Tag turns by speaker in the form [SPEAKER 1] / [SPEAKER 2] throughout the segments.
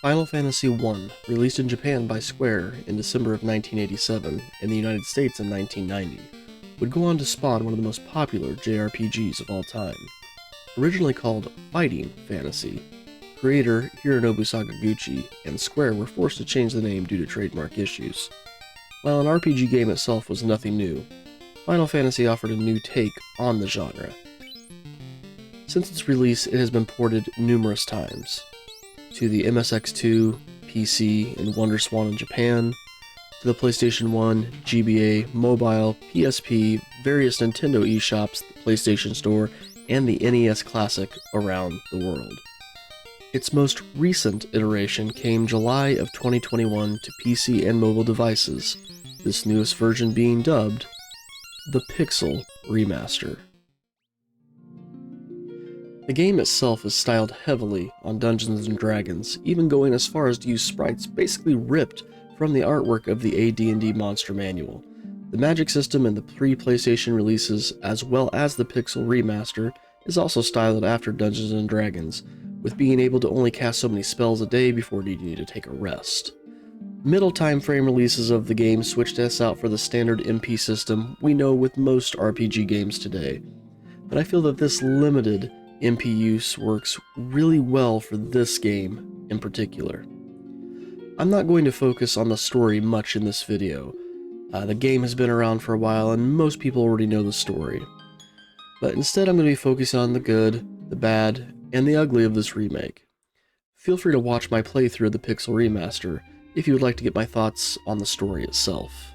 [SPEAKER 1] Final Fantasy I, released in Japan by Square in December of 1987 and the United States in 1990, would go on to spawn one of the most popular JRPGs of all time. Originally called Fighting Fantasy, creator Hironobu Sakaguchi and Square were forced to change the name due to trademark issues. While an RPG game itself was nothing new, Final Fantasy offered a new take on the genre. Since its release, it has been ported numerous times, to the MSX2, PC, and WonderSwan in Japan, to the PlayStation 1, GBA, mobile, PSP, various Nintendo eShops, the PlayStation Store, and the NES Classic around the world. Its most recent iteration came July of 2021 to PC and mobile devices, this newest version being dubbed the Pixel Remaster. The game itself is styled heavily on Dungeons & Dragons, even going as far as to use sprites basically ripped from the artwork of the AD&D Monster Manual. The magic system in the pre-PlayStation releases, as well as the Pixel Remaster, is also styled after Dungeons & Dragons, with being able to only cast so many spells a day before needing to take a rest. Middle time frame releases of the game switched us out for the standard MP system we know with most RPG games today, but I feel that this limited MP use works really well for this game in particular. I'm not going to focus on the story much in this video. The game has been around for a while and most people already know the story. But instead I'm going to be focusing on the good, the bad, and the ugly of this remake. Feel free to watch my playthrough of the Pixel Remaster if you would like to get my thoughts on the story itself.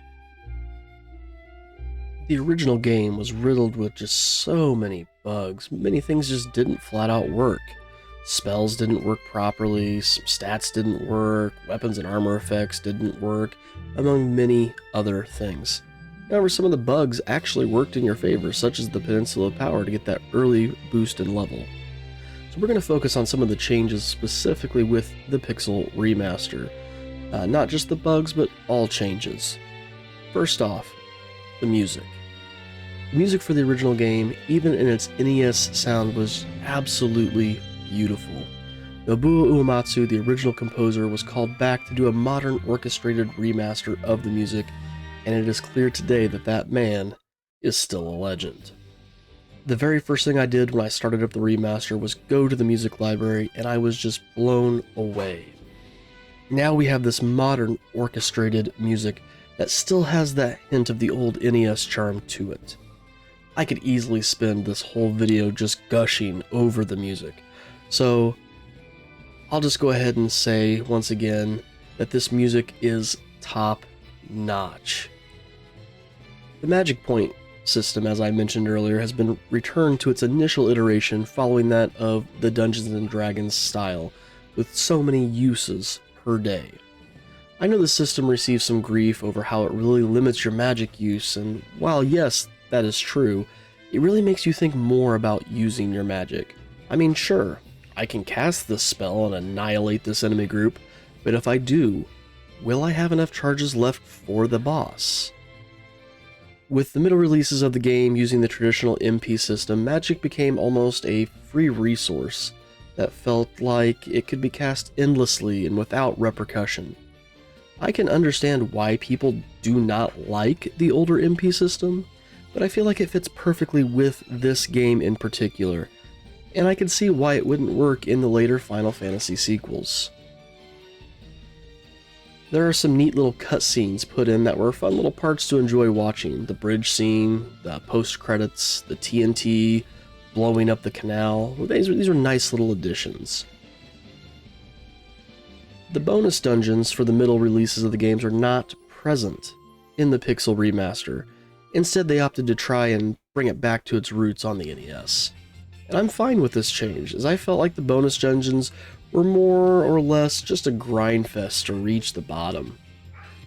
[SPEAKER 1] The original game was riddled with just so many bugs. Many things just didn't flat out work. Spells didn't work properly, some stats didn't work, weapons and armor effects didn't work, among many other things. However, some of the bugs actually worked in your favor, such as the Peninsula of Power to get that early boost in level. So we're going to focus on some of the changes specifically with the Pixel Remaster. Not just the bugs, but all changes. First off, the music. The music for the original game, even in its NES sound, was absolutely beautiful. Nobuo Uematsu, the original composer, was called back to do a modern orchestrated remaster of the music, and it is clear today that that man is still a legend. The very first thing I did when I started up the remaster was go to the music library, and I was just blown away. Now we have this modern orchestrated music that still has that hint of the old NES charm to it. I could easily spend this whole video just gushing over the music, so I'll just go ahead and say once again that this music is top notch. The Magic Point system, as I mentioned earlier, has been returned to its initial iteration following that of the Dungeons & Dragons style, with so many uses per day. I know the system receives some grief over how it really limits your magic use, and while yes, that is true, it really makes you think more about using your magic. I mean, sure, I can cast this spell and annihilate this enemy group, but if I do, will I have enough charges left for the boss? With the middle releases of the game using the traditional MP system, magic became almost a free resource that felt like it could be cast endlessly and without repercussion. I can understand why people do not like the older MP system, but I feel like it fits perfectly with this game in particular, and I can see why it wouldn't work in the later Final Fantasy sequels. There are some neat little cutscenes put in that were fun little parts to enjoy watching. The bridge scene, the post-credits, the TNT blowing up the canal. These are nice little additions. The bonus dungeons for the middle releases of the games are not present in the Pixel Remaster. Instead, they opted to try and bring it back to its roots on the NES. And I'm fine with this change, as I felt like the bonus dungeons were more or less just a grind fest to reach the bottom.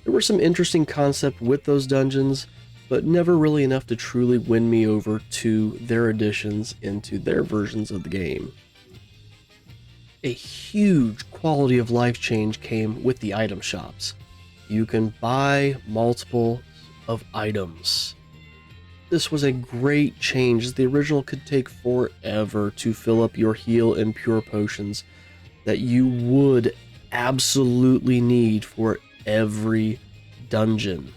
[SPEAKER 1] There were some interesting concepts with those dungeons, but never really enough to truly win me over to their additions into their versions of the game. A huge quality of life change came with the item shops. You can buy multiple of items. This was a great change, as the original could take forever to fill up your heal and pure potions that you would absolutely need for every dungeon.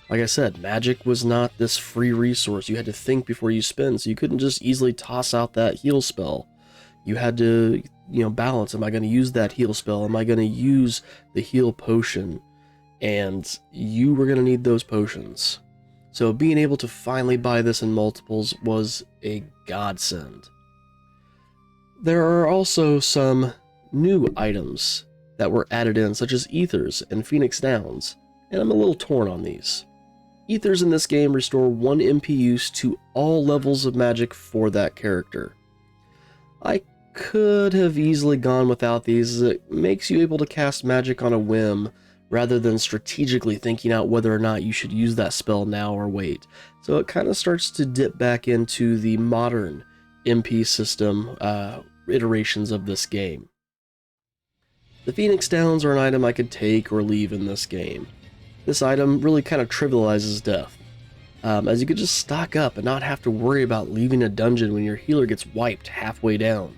[SPEAKER 1] Like I said, magic was not this free resource. You had to think before you spend, so you couldn't just easily toss out that heal spell. You had to, balance. Am I going to use that heal spell? Am I going to use the heal potion? And you were going to need those potions. So being able to finally buy this in multiples was a godsend. There are also some new items that were added in, such as Ethers and Phoenix Downs, and I'm a little torn on these. Ethers in this game restore 1 MP use to all levels of magic for that character. I could have easily gone without these, as it makes you able to cast magic on a whim rather than strategically thinking out whether or not you should use that spell now or wait. So it kind of starts to dip back into the modern MP system iterations of this game. The Phoenix Downs are an item I could take or leave in this game. This item really kind of trivializes death, as you could just stock up and not have to worry about leaving a dungeon when your healer gets wiped halfway down.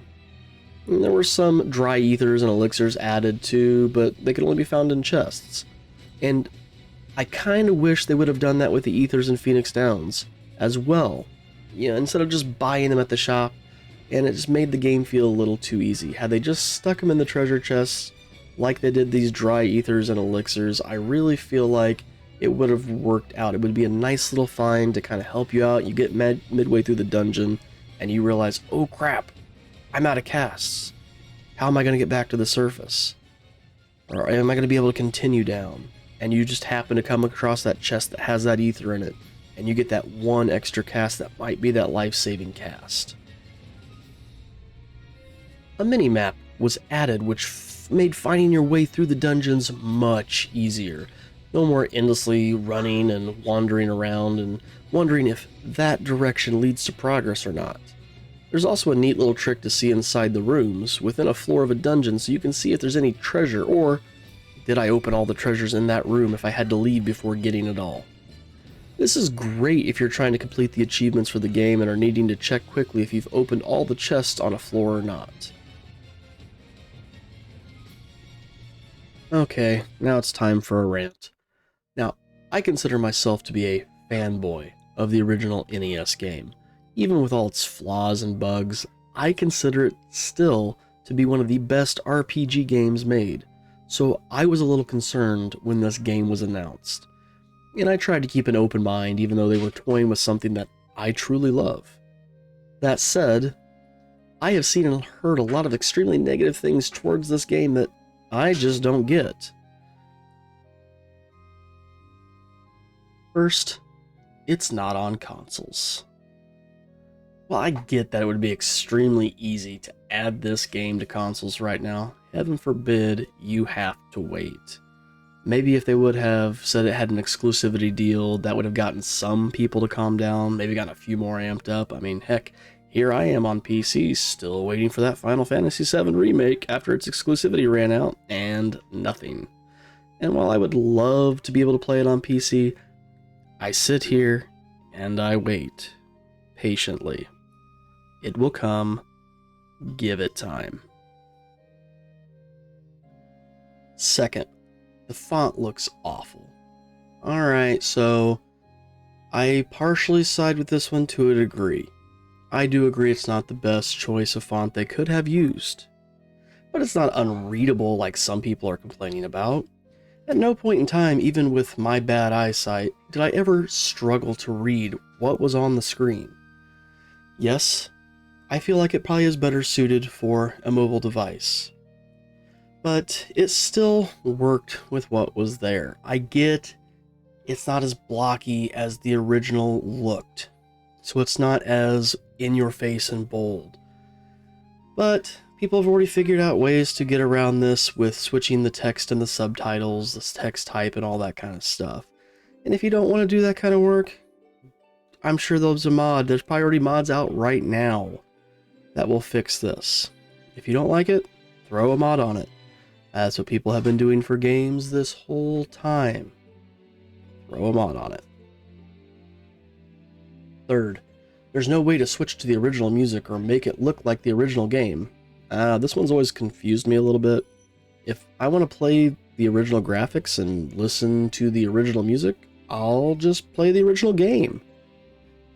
[SPEAKER 1] And there were some dry ethers and elixirs added too, but they could only be found in chests. And I kind of wish they would have done that with the ethers in Phoenix Downs as well. Instead of just buying them at the shop, and it just made the game feel a little too easy. Had they just stuck them in the treasure chests like they did these dry ethers and elixirs, I really feel like it would have worked out. It would be a nice little find to kind of help you out. You get midway through the dungeon and you realize, oh crap, I'm out of casts. How am I going to get back to the surface? Or am I going to be able to continue down? And you just happen to come across that chest that has that ether in it, and you get that one extra cast that might be that life-saving cast. A mini-map was added which made finding your way through the dungeons much easier. No more endlessly running and wandering around and wondering if that direction leads to progress or not. There's also a neat little trick to see inside the rooms within a floor of a dungeon, so you can see if there's any treasure, or did I open all the treasures in that room if I had to leave before getting it all. This is great if you're trying to complete the achievements for the game and are needing to check quickly if you've opened all the chests on a floor or not. Okay, now it's time for a rant. Now, I consider myself to be a fanboy of the original NES game. Even with all its flaws and bugs, I consider it still to be one of the best RPG games made. So I was a little concerned when this game was announced. And I tried to keep an open mind even though they were toying with something that I truly love. That said, I have seen and heard a lot of extremely negative things towards this game that I just don't get. First, it's not on consoles. Well, I get that it would be extremely easy to add this game to consoles right now. Heaven forbid you have to wait. Maybe if they would have said it had an exclusivity deal, that would have gotten some people to calm down, maybe gotten a few more amped up. I mean, heck, here I am on PC, still waiting for that Final Fantasy VII Remake after its exclusivity ran out, and nothing. And while I would love to be able to play it on PC, I sit here and I wait patiently. It will come. Give it time. Second, the font looks awful. Alright, so I partially side with this one to a degree. I do agree it's not the best choice of font they could have used, but it's not unreadable like some people are complaining about. At no point in time, even with my bad eyesight, did I ever struggle to read what was on the screen. Yes, I feel like it probably is better suited for a mobile device, but it still worked with what was there. I get it's not as blocky as the original looked, so it's not as in your face and bold. But people have already figured out ways to get around this with switching the text and the subtitles, this text type and all that kind of stuff. And if you don't want to do that kind of work, I'm sure there's a mod. There's probably already mods out right now that will fix this. If you don't like it, throw a mod on it. That's what people have been doing for games this whole time. Throw a mod on it. Third, there's no way to switch to the original music or make it look like the original game. This one's always confused me a little bit. If I want to play the original graphics and listen to the original music, I'll just play the original game.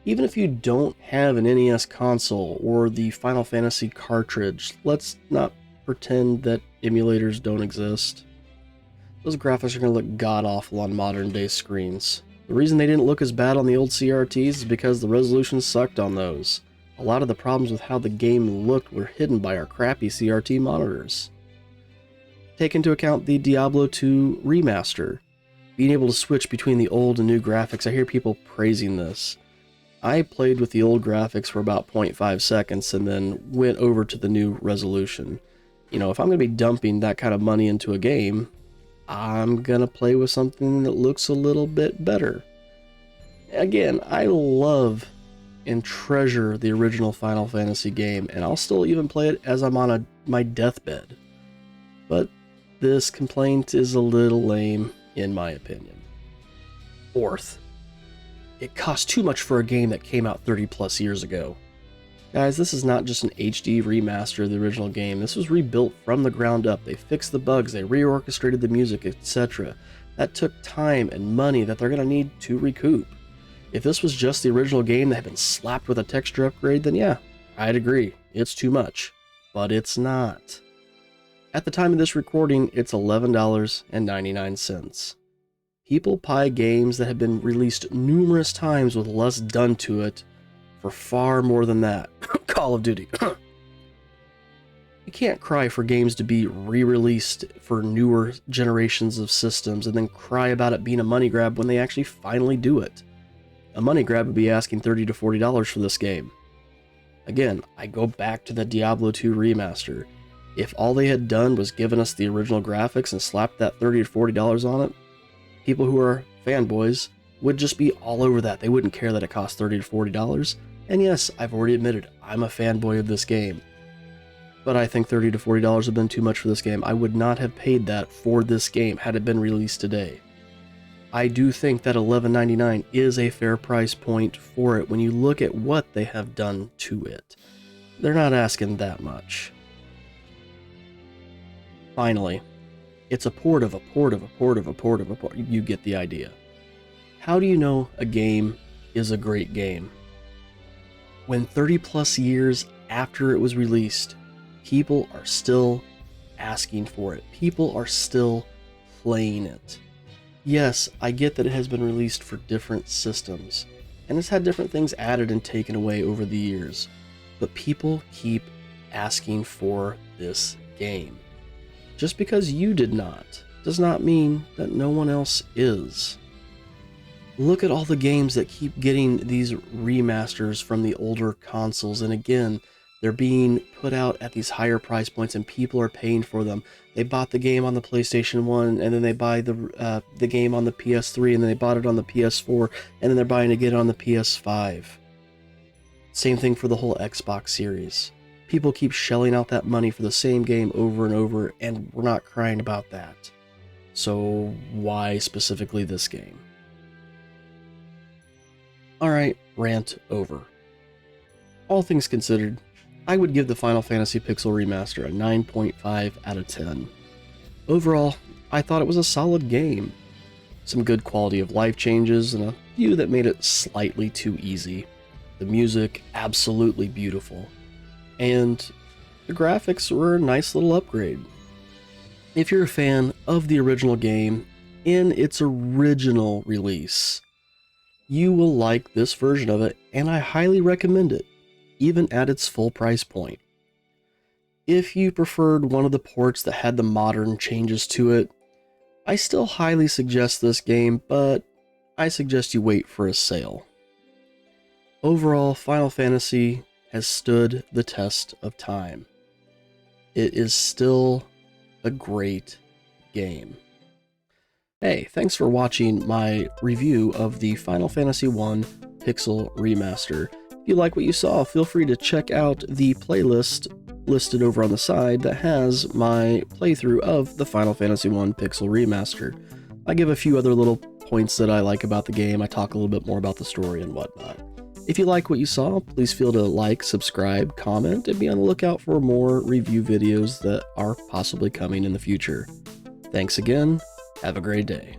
[SPEAKER 1] Even if you don't have an NES console or the Final Fantasy cartridge, let's not pretend that emulators don't exist. Those graphics are going to look god-awful on modern-day screens. The reason they didn't look as bad on the old CRTs is because the resolution sucked on those. A lot of the problems with how the game looked were hidden by our crappy CRT monitors. Take into account the Diablo 2 remaster. Being able to switch between the old and new graphics, I hear people praising this. I played with the old graphics for about 0.5 seconds and then went over to the new resolution. You know, if I'm going to be dumping that kind of money into a game, I'm going to play with something that looks a little bit better. Again, I love and treasure the original Final Fantasy game, and I'll still even play it as I'm on my deathbed. But this complaint is a little lame, in my opinion. Fourth, it costs too much for a game that came out 30 plus years ago. Guys, this is not just an HD remaster of the original game. This was rebuilt from the ground up. They fixed the bugs, they reorchestrated the music, etc. That took time and money that they're going to need to recoup. If this was just the original game that had been slapped with a texture upgrade, then yeah, I'd agree. It's too much. But it's not. At the time of this recording, it's $11.99. People buy games that have been released numerous times with less done to it for far more than that. Call of Duty. You can't cry for games to be re-released for newer generations of systems and then cry about it being a money grab when they actually finally do it. A money grab would be asking $30 to $40 for this game. Again, I go back to the Diablo 2 remaster. If all they had done was given us the original graphics and slapped that $30 to $40 on it, people who are fanboys would just be all over that. They wouldn't care that it cost $30 to $40. And yes, I've already admitted, I'm a fanboy of this game. But I think $30 to $40 would have been too much for this game. I would not have paid that for this game had it been released today. I do think that $11.99 is a fair price point for it when you look at what they have done to it. They're not asking that much. Finally, it's a port of a port of a port of a port of a port. You get the idea. How do you know a game is a great game? When 30 plus years after it was released, people are still asking for it. People are still playing it. Yes, I get that it has been released for different systems, and it's had different things added and taken away over the years, but people keep asking for this game. Just because you did not does not mean that no one else is. Look at all the games that keep getting these remasters from the older consoles, and again, they're being put out at these higher price points and people are paying for them. They bought the game on the PlayStation 1 and then they buy the game on the PS3 and then they bought it on the PS4 and then they're buying it again on the PS5. Same thing for the whole Xbox series. People keep shelling out that money for the same game over and over, and we're not crying about that. So why specifically this game? Alright, rant over. All things considered, I would give the Final Fantasy Pixel Remaster a 9.5 out of 10. Overall, I thought it was a solid game. Some good quality of life changes and a few that made it slightly too easy. The music, absolutely beautiful. And the graphics were a nice little upgrade. If you're a fan of the original game in its original release, you will like this version of it, and I highly recommend it, even at its full price point. If you preferred one of the ports that had the modern changes to it, I still highly suggest this game, but I suggest you wait for a sale. Overall, Final Fantasy has stood the test of time. It is still a great game. Hey, thanks for watching my review of the Final Fantasy 1 Pixel Remaster. If you like what you saw, feel free to check out the playlist listed over on the side that has my playthrough of the Final Fantasy 1 Pixel Remaster. I give a few other little points that I like about the game. I talk a little bit more about the story and whatnot. If you like what you saw, please feel to like, subscribe, comment, and be on the lookout for more review videos that are possibly coming in the future. Thanks again. Have a great day.